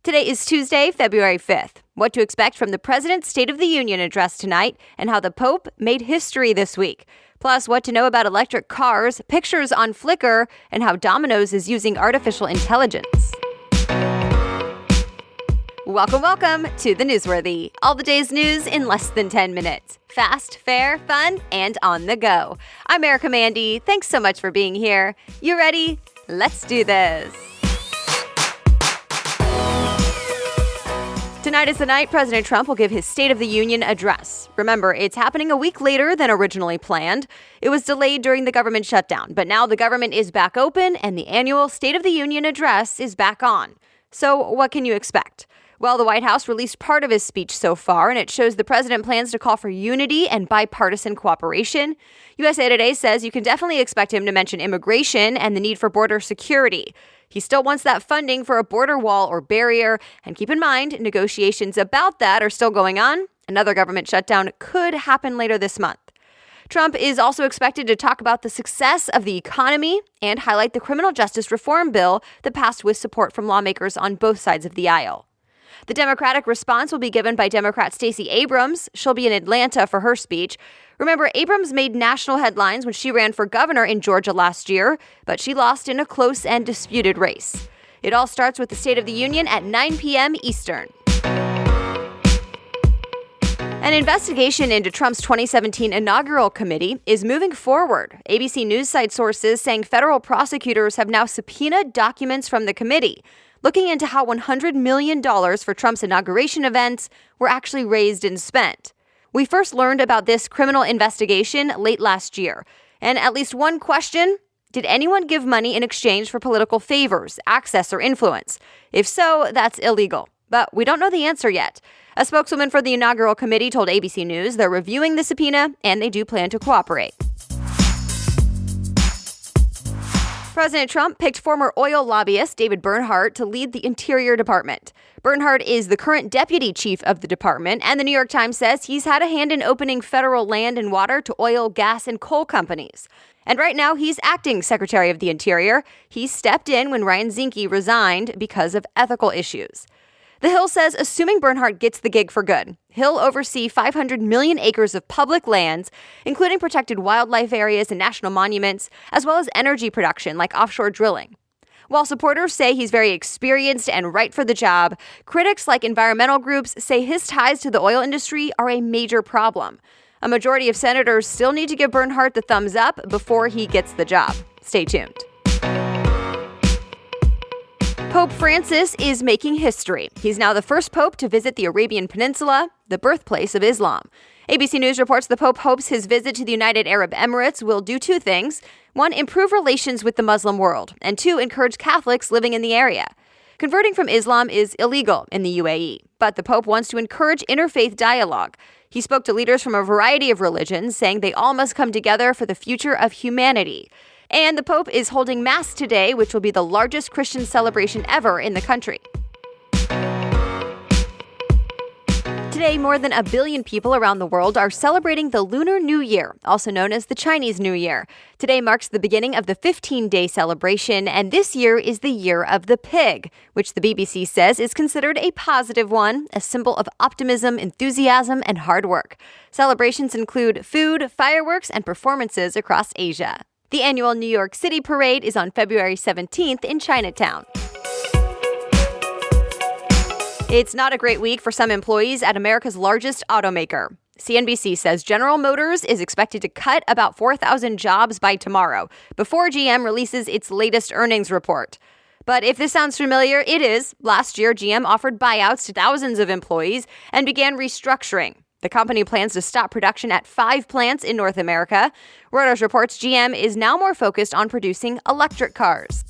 Today is Tuesday, February 5th. What to expect from the President's State of the Union address tonight and how the Pope made history this week. Plus, what to know about electric cars, pictures on Flickr, and how Domino's is using artificial intelligence. Welcome to the Newsworthy. All the day's news in less than 10 minutes. Fast, fair, fun, and on the go. I'm Erica Mandy. Thanks so much for being here. You ready? Let's do this. Tonight is the night President Trump will give his State of the Union address. Remember, it's happening a week later than originally planned. It was delayed during the government shutdown, but now the government is back open and the annual State of the Union address is back on. So what can you expect? Well, the White House released part of his speech so far, and it shows the president plans to call for unity and bipartisan cooperation. USA Today says you can definitely expect him to mention immigration and the need for border security. He still wants that funding for a border wall or barrier, and keep in mind, negotiations about that are still going on. Another government shutdown could happen later this month. Trump is also expected to talk about the success of the economy and highlight the criminal justice reform bill that passed with support from lawmakers on both sides of the aisle. The Democratic response will be given by Democrat Stacey Abrams. She'll be in Atlanta for her speech. Remember, Abrams made national headlines when she ran for governor in Georgia last year, but she lost in a close and disputed race. It all starts with the State of the Union at 9 p.m. Eastern. An investigation into Trump's 2017 Inaugural Committee is moving forward. ABC News site sources saying federal prosecutors have now subpoenaed documents from the committee, looking into how $100 million for Trump's inauguration events were actually raised and spent. We first learned about this criminal investigation late last year. And at least one question: did anyone give money in exchange for political favors, access, or influence? If so, that's illegal. But we don't know the answer yet. A spokeswoman for the Inaugural Committee told ABC News they're reviewing the subpoena and they do plan to cooperate. President Trump picked former oil lobbyist David Bernhardt to lead the Interior Department. Bernhardt is the current deputy chief of the department, and the New York Times says he's had a hand in opening federal land and water to oil, gas, and coal companies. And right now, he's acting Secretary of the Interior. He stepped in when Ryan Zinke resigned because of ethical issues. The Hill says assuming Bernhardt gets the gig for good, he'll oversee 500 million acres of public lands, including protected wildlife areas and national monuments, as well as energy production like offshore drilling. While supporters say he's very experienced and right for the job, critics like environmental groups say his ties to the oil industry are a major problem. A majority of senators still need to give Bernhardt the thumbs up before he gets the job. Stay tuned. Pope Francis is making history. He's now the first pope to visit the Arabian Peninsula, the birthplace of Islam. ABC News reports the Pope hopes his visit to the United Arab Emirates will do two things. One, improve relations with the Muslim world, and two, encourage Catholics living in the area. Converting from Islam is illegal in the UAE, but the Pope wants to encourage interfaith dialogue. He spoke to leaders from a variety of religions, saying they all must come together for the future of humanity. And the Pope is holding Mass today, which will be the largest Christian celebration ever in the country. Today, more than 1 billion people around the world are celebrating the Lunar New Year, also known as the Chinese New Year. Today marks the beginning of the 15-day celebration, and this year is the Year of the Pig, which the BBC says is considered a positive one, a symbol of optimism, enthusiasm, and hard work. Celebrations include food, fireworks, and performances across Asia. The annual New York City parade is on February 17th in Chinatown. It's not a great week for some employees at America's largest automaker. CNBC says General Motors is expected to cut about 4,000 jobs by tomorrow, before GM releases its latest earnings report. But if this sounds familiar, it is. Last year, GM offered buyouts to thousands of employees and began restructuring. The company plans to stop production at 5 plants in North America. Reuters reports GM is now more focused on producing electric cars.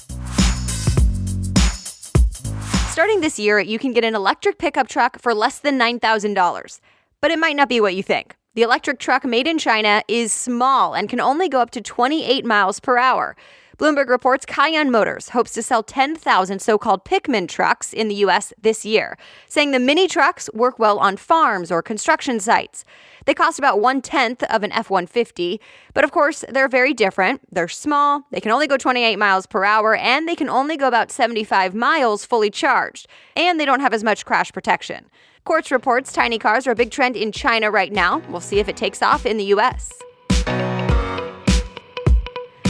Starting this year, you can get an electric pickup truck for less than $9,000. But it might not be what you think. The electric truck made in China is small and can only go up to 28 miles per hour. Bloomberg reports Cayenne Motors hopes to sell 10,000 so-called Pikmin trucks in the U.S. this year, saying the mini trucks work well on farms or construction sites. They cost about 1/10 of an F-150, but of course, they're very different. They're small, they can only go 28 miles per hour, and they can only go about 75 miles fully charged. And they don't have as much crash protection. Quartz reports tiny cars are a big trend in China right now. We'll see if it takes off in the U.S.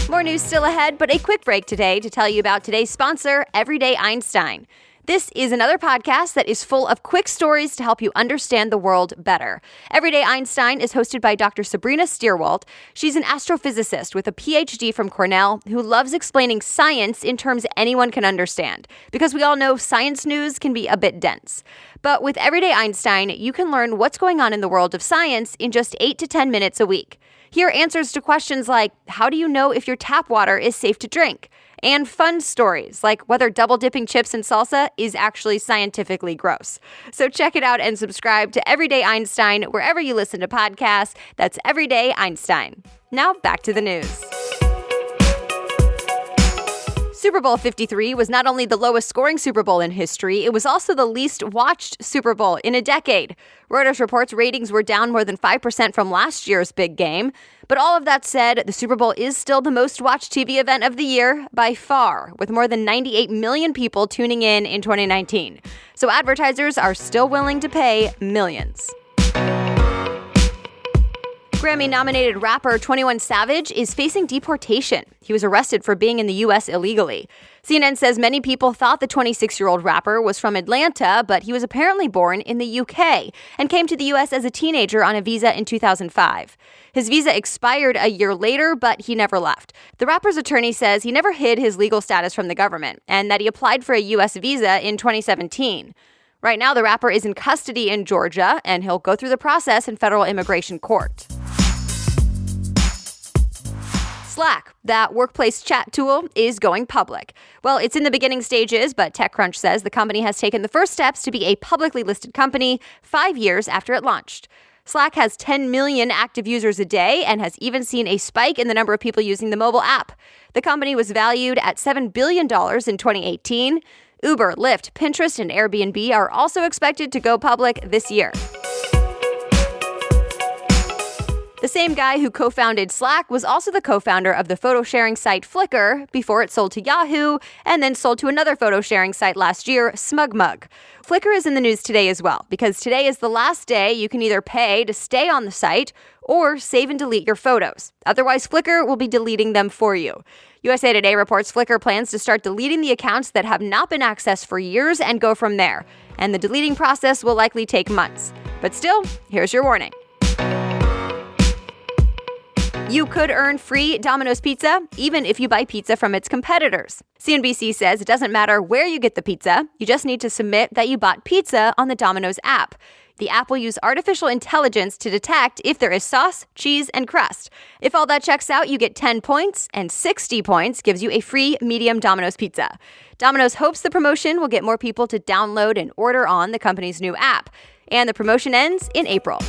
More news still ahead, but a quick break today to tell you about today's sponsor, Everyday Einstein. This is another podcast that is full of quick stories to help you understand the world better. Everyday Einstein is hosted by Dr. Sabrina Stierwalt. She's an astrophysicist with a PhD from Cornell who loves explaining science in terms anyone can understand, because we all know science news can be a bit dense. But with Everyday Einstein, you can learn what's going on in the world of science in just 8 to 10 minutes a week. Hear answers to questions like, how do you know if your tap water is safe to drink? And fun stories like whether double dipping chips in salsa is actually scientifically gross. So check it out and subscribe to Everyday Einstein wherever you listen to podcasts. That's Everyday Einstein. Now back to the news. Super Bowl 53 was not only the lowest scoring Super Bowl in history, it was also the least watched Super Bowl in a decade. Reuters reports ratings were down more than 5% from last year's big game. But all of that said, the Super Bowl is still the most watched TV event of the year by far, with more than 98 million people tuning in 2019. So advertisers are still willing to pay millions. Grammy-nominated rapper 21 Savage is facing deportation. He was arrested for being in the U.S. illegally. CNN says many people thought the 26-year-old rapper was from Atlanta, but he was apparently born in the U.K. and came to the U.S. as a teenager on a visa in 2005. His visa expired a year later, but he never left. The rapper's attorney says he never hid his legal status from the government and that he applied for a U.S. visa in 2017. Right now, the rapper is in custody in Georgia, and he'll go through the process in federal immigration court. Slack, that workplace chat tool, is going public. Well, it's in the beginning stages, but TechCrunch says the company has taken the first steps to be a publicly listed company 5 years after it launched. Slack has 10 million active users a day and has even seen a spike in the number of people using the mobile app. The company was valued at $7 billion in 2018. Uber, Lyft, Pinterest, and Airbnb are also expected to go public this year. The same guy who co-founded Slack was also the co-founder of the photo-sharing site Flickr before it sold to Yahoo and then sold to another photo-sharing site last year, SmugMug. Flickr is in the news today as well, because today is the last day you can either pay to stay on the site or save and delete your photos. Otherwise, Flickr will be deleting them for you. USA Today reports Flickr plans to start deleting the accounts that have not been accessed for years and go from there. And the deleting process will likely take months. But still, here's your warning. You could earn free Domino's pizza, even if you buy pizza from its competitors. CNBC says it doesn't matter where you get the pizza, you just need to submit that you bought pizza on the Domino's app. The app will use artificial intelligence to detect if there is sauce, cheese, and crust. If all that checks out, you get 10 points, and 60 points gives you a free medium Domino's pizza. Domino's hopes the promotion will get more people to download and order on the company's new app. And the promotion ends in April.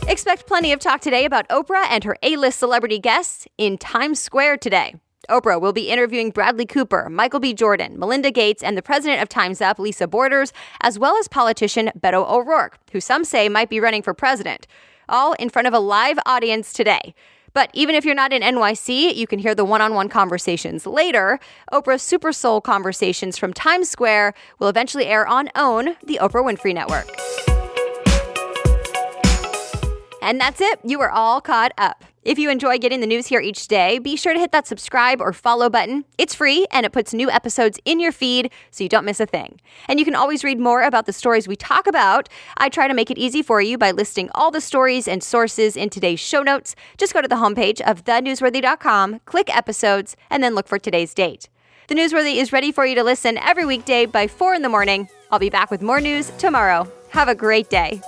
Expect plenty of talk today about Oprah and her A-list celebrity guests in Times Square today. Oprah will be interviewing Bradley Cooper, Michael B. Jordan, Melinda Gates, and the president of Time's Up, Lisa Borders, as well as politician Beto O'Rourke, who some say might be running for president, all in front of a live audience today. But even if you're not in NYC, you can hear the one-on-one conversations later. Oprah's Super Soul Conversations from Times Square will eventually air on OWN, the Oprah Winfrey Network. And that's it. You are all caught up. If you enjoy getting the news here each day, be sure to hit that subscribe or follow button. It's free, and it puts new episodes in your feed so you don't miss a thing. And you can always read more about the stories we talk about. I try to make it easy for you by listing all the stories and sources in today's show notes. Just go to the homepage of thenewsworthy.com, click episodes, and then look for today's date. The Newsworthy is ready for you to listen every weekday by 4 in the morning. I'll be back with more news tomorrow. Have a great day.